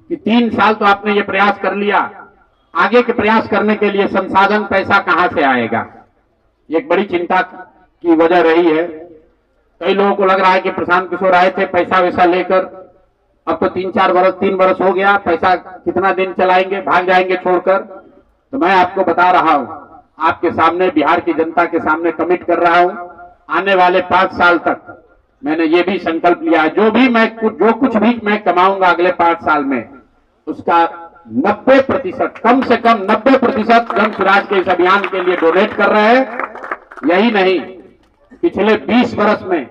कि 3 साल तो आपने ये प्रयास कर लिया, आगे के प्रयास करने के लिए संसाधन पैसा कहां से आएगा, ये एक बड़ी चिंता की वजह रही है। कई लोगों को लग रहा है कि प्रशांत किशोर आए थे पैसा वैसा लेकर, अब तो 3 बरस हो गया, पैसा कितना दिन चलाएंगे, भाग जाएंगे छोड़कर। तो मैं आपको बता रहा हूं, आपके सामने, बिहार की जनता के सामने कमिट कर रहा हूं, आने वाले 5 साल तक मैंने ये भी संकल्प लिया है, जो कुछ भी मैं कमाऊंगा अगले 5 साल में, उसका 90%, कम से कम 90% जन स्वराज के इस अभियान के लिए डोनेट कर रहे हैं। यही नहीं, पिछले 20 वर्ष में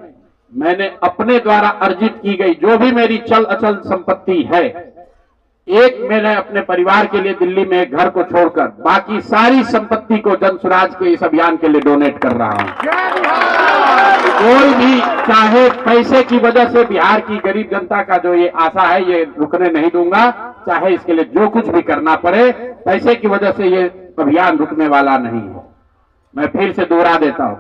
मैंने अपने द्वारा अर्जित की गई जो भी मेरी चल अचल संपत्ति है, मैंने अपने परिवार के लिए दिल्ली में एक घर को छोड़कर बाकी सारी संपत्ति को जन स्वराज के इस अभियान के लिए डोनेट कर रहा हूं। कोई भी चाहे पैसे की वजह से बिहार की गरीब जनता का जो ये आशा है, ये रुकने नहीं दूंगा, चाहे इसके लिए जो कुछ भी करना पड़े, पैसे की वजह से ये अभियान रुकने वाला नहीं है। मैं फिर से दोहरा देता हूं,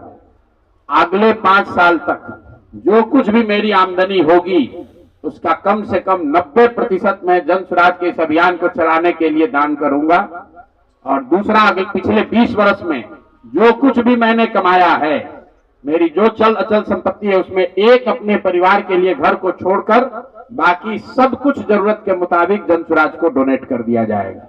अगले 5 साल तक जो कुछ भी मेरी आमदनी होगी, उसका कम से कम 90% मैं जन स्वराज के इस अभियान को चलाने के लिए दान करूंगा। और दूसरा, पिछले 20 वर्ष में जो कुछ भी मैंने कमाया है, मेरी जो चल अचल संपत्ति है, उसमें एक अपने परिवार के लिए घर को छोड़कर बाकी सब कुछ जरूरत के मुताबिक जन स्वराज को डोनेट कर दिया जाएगा।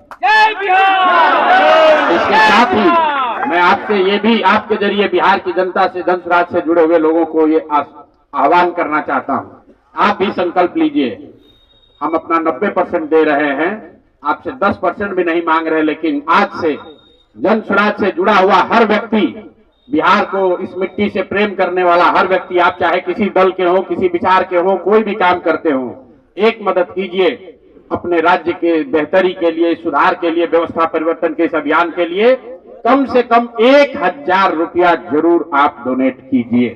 इसके साथ ही मैं आपसे ये भी, आपके जरिए बिहार की जनता से, जन स्वराज से जुड़े हुए लोगों को ये आह्वान करना चाहता हूं, आप भी संकल्प लीजिए। हम अपना 90% दे रहे हैं, आपसे 10% भी नहीं मांग रहे, लेकिन आज से जन स्वराज से जुड़ा हुआ हर व्यक्ति, बिहार को, इस मिट्टी से प्रेम करने वाला हर व्यक्ति, आप चाहे किसी दल के हो, किसी विचार के हो, कोई भी काम करते हो, एक मदद कीजिए अपने राज्य के बेहतरी के लिए, सुधार के लिए, व्यवस्था परिवर्तन के इस अभियान के लिए। कम से कम 1000 रुपया जरूर आप डोनेट कीजिए,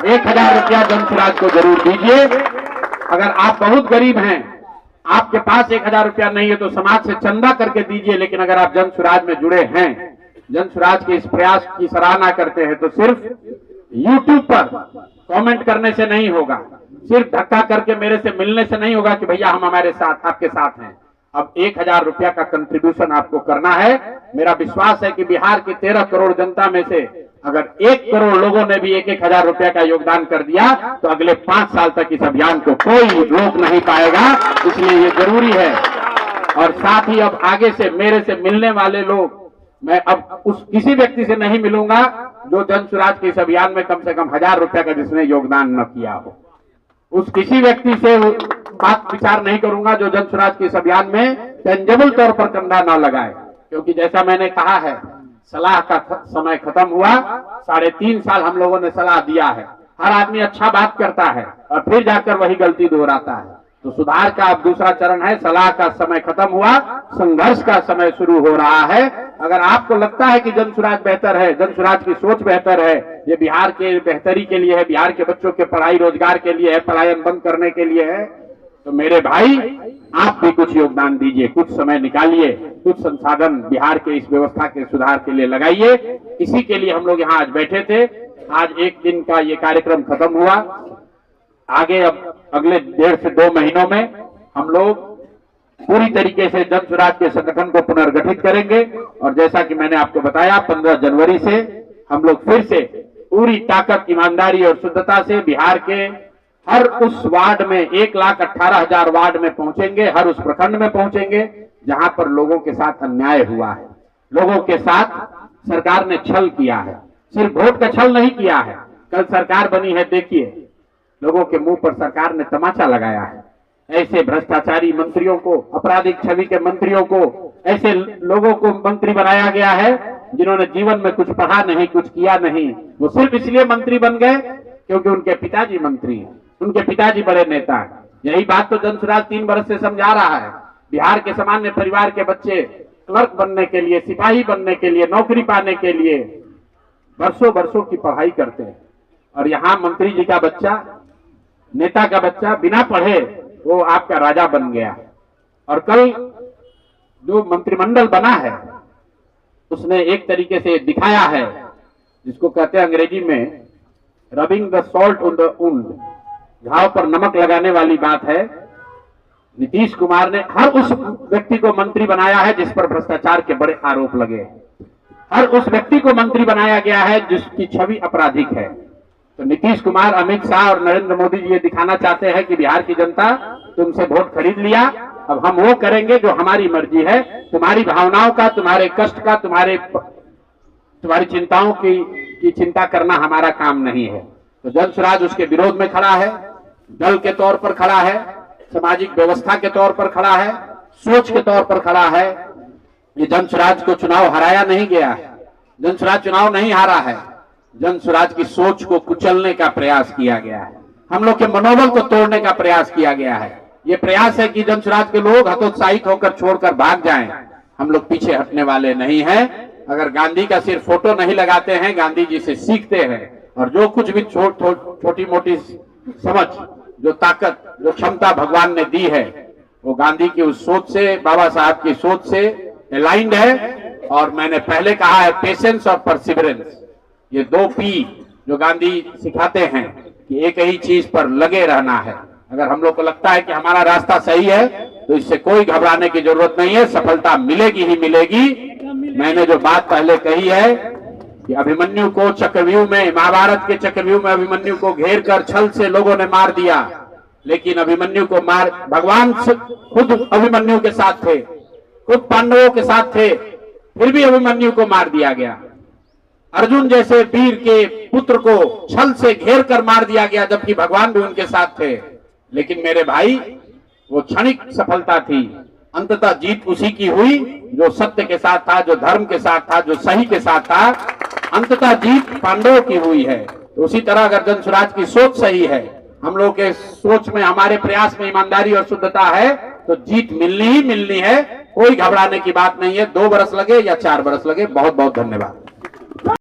1000 रुपया जन स्वराज को जरूर दीजिए। अगर आप बहुत गरीब हैं, आपके पास 1000 रुपया नहीं है, तो समाज से चंदा करके दीजिए। लेकिन अगर आप जन स्वराज में जुड़े हैं, जन स्वराज के इस प्रयास की सराहना करते हैं, तो सिर्फ YouTube पर कमेंट करने से नहीं होगा, सिर्फ धक्का करके मेरे से मिलने से नहीं होगा कि भैया हम हमारे साथ, आपके साथ हैं। अब 1000 रुपया का कंट्रीब्यूशन आपको करना है। मेरा विश्वास है कि बिहार की 13 करोड़ जनता में से अगर 1 करोड़ लोगों ने भी 1-1000 रुपया का योगदान कर दिया, तो अगले 5 साल तक इस अभियान को कोई रोक नहीं पाएगा। इसलिए ये जरूरी है। और साथ ही अब आगे से मेरे से मिलने वाले लोग, मैं अब उस किसी व्यक्ति से नहीं मिलूंगा जो जन स्वराज के इस अभियान में कम से कम 1000 रुपया का जिसने योगदान न किया हो। उस किसी व्यक्ति से बात विचार नहीं करूंगा जो जन स्वराज के इस अभियान में टेंजेबल तौर पर कंधा न लगाए। क्योंकि जैसा मैंने कहा है, सलाह का समय खत्म हुआ। 3.5 साल हम लोगों ने सलाह दिया है। हर आदमी अच्छा बात करता है और फिर जाकर वही गलती दोहराता है। तो सुधार का अब दूसरा चरण है। सलाह का समय खत्म हुआ, संघर्ष का समय शुरू हो रहा है। अगर आपको लगता है कि जन स्वराज बेहतर है, जन स्वराज की सोच बेहतर है, ये बिहार के बेहतरी के लिए है, बिहार के बच्चों के पढ़ाई रोजगार के लिए है, पलायन बंद करने के लिए है, तो मेरे भाई आप भी कुछ योगदान दीजिए, कुछ समय निकालिए, कुछ संसाधन बिहार के इस व्यवस्था के सुधार के लिए लगाइए। इसी के लिए हम लोग यहाँ आज बैठे थे। आज 1 दिन का ये कार्यक्रम खत्म हुआ। आगे अब अगले 1.5 से 2 महीनों में हम लोग पूरी तरीके से जन स्वराज के संगठन को पुनर्गठित करेंगे। और जैसा कि मैंने आपको बताया, 15 जनवरी से हम लोग फिर से पूरी ताकत, ईमानदारी और शुद्धता से बिहार के हर उस वार्ड में, 1,18,000 वार्ड में पहुंचेंगे, हर उस प्रखंड में पहुंचेंगे जहां पर लोगों के साथ अन्याय हुआ है, लोगों के साथ सरकार ने छल किया है। सिर्फ वोट का छल नहीं किया है। कल सरकार बनी है, देखिए लोगों के मुंह पर सरकार ने तमाचा लगाया है। ऐसे भ्रष्टाचारी मंत्रियों को, आपराधिक छवि के मंत्रियों को, ऐसे लोगों को मंत्री बनाया गया है जिन्होंने जीवन में कुछ पढ़ा नहीं, कुछ किया नहीं। वो सिर्फ इसलिए मंत्री बन गए क्योंकि उनके पिताजी मंत्री हैं, उनके पिताजी बड़े नेता हैं। यही बात तो जन स्वराज 3 वर्ष से समझा रहा है। बिहार के सामान्य परिवार के बच्चे क्लर्क बनने के लिए, सिपाही बनने के लिए, नौकरी पाने के लिए वर्षों की पढ़ाई करते हैं। और यहाँ मंत्री जी का बच्चा, नेता का बच्चा बिना पढ़े वो आपका राजा बन गया। और कल जो मंत्रिमंडल बना है उसने एक तरीके से दिखाया है, जिसको कहते हैं अंग्रेजी में rubbing the salt on the wound, घाव पर नमक लगाने वाली बात है। नीतीश कुमार ने हर उस व्यक्ति को मंत्री बनाया है जिस पर भ्रष्टाचार के बड़े आरोप लगे, हर उस व्यक्ति को मंत्री बनाया गया है जिसकी छवि आपराधिक है। तो नीतीश कुमार, अमित शाह और नरेंद्र मोदी जी ये दिखाना चाहते हैं कि बिहार की जनता तुमसे वोट खरीद लिया, अब हम वो करेंगे जो हमारी मर्जी है। तुम्हारी भावनाओं का, तुम्हारे कष्ट का, तुम्हारी चिंताओं की चिंता करना हमारा काम नहीं है। तो जन स्वराज उसके विरोध में खड़ा है, दल के तौर पर खड़ा है, सामाजिक व्यवस्था के तौर पर खड़ा है, सोच के तौर पर खड़ा है। ये जन स्वराज को चुनाव हराया नहीं गया है, जन स्वराज चुनाव नहीं हारा है, जन स्वराज की सोच को कुचलने का प्रयास किया गया है, हम लोग के मनोबल को तोड़ने का प्रयास किया गया है। ये प्रयास है कि जन स्वराज के लोग हतोत्साहित होकर छोड़कर भाग जाएं। हम लोग पीछे हटने वाले नहीं हैं। अगर गांधी का सिर्फ फोटो नहीं लगाते हैं, गांधी जी से सीखते हैं और जो कुछ भी छोटी मोटी समझ, जो ताकत, जो क्षमता भगवान ने दी है वो गांधी की उस सोच से, बाबा साहब की सोच से अलाइंड है। और मैंने पहले कहा है, पेशेंस और परसिवरेंस, ये 2 P जो गांधी सिखाते हैं कि एक ही चीज पर लगे रहना है। अगर हम लोग को लगता है कि हमारा रास्ता सही है तो इससे कोई घबराने की जरूरत नहीं है, सफलता मिलेगी ही मिलेगी। मैंने जो बात पहले कही है कि अभिमन्यु को चक्रव्यूह में, महाभारत के चक्रव्यूह में अभिमन्यु को घेर कर छल से लोगों ने मार दिया, लेकिन अभिमन्यु को भगवान खुद अभिमन्यु के साथ थे, खुद पांडवों के साथ थे, फिर भी अभिमन्यु को मार दिया गया। अर्जुन जैसे वीर के पुत्र को छल से घेर कर मार दिया गया, जबकि भगवान भी उनके साथ थे। लेकिन मेरे भाई, वो क्षणिक सफलता थी, अंततः जीत उसी की हुई जो सत्य के साथ था, जो धर्म के साथ था, जो सही के साथ था। अंततः जीत पांडवों की हुई है। तो उसी तरह अगर जन स्वराज की सोच सही है, हम लोग के सोच में, हमारे प्रयास में ईमानदारी और शुद्धता है, तो जीत मिलनी ही मिलनी है। कोई घबराने की बात नहीं है। 2 बरस लगे या 4 बरस लगे। बहुत बहुत धन्यवाद।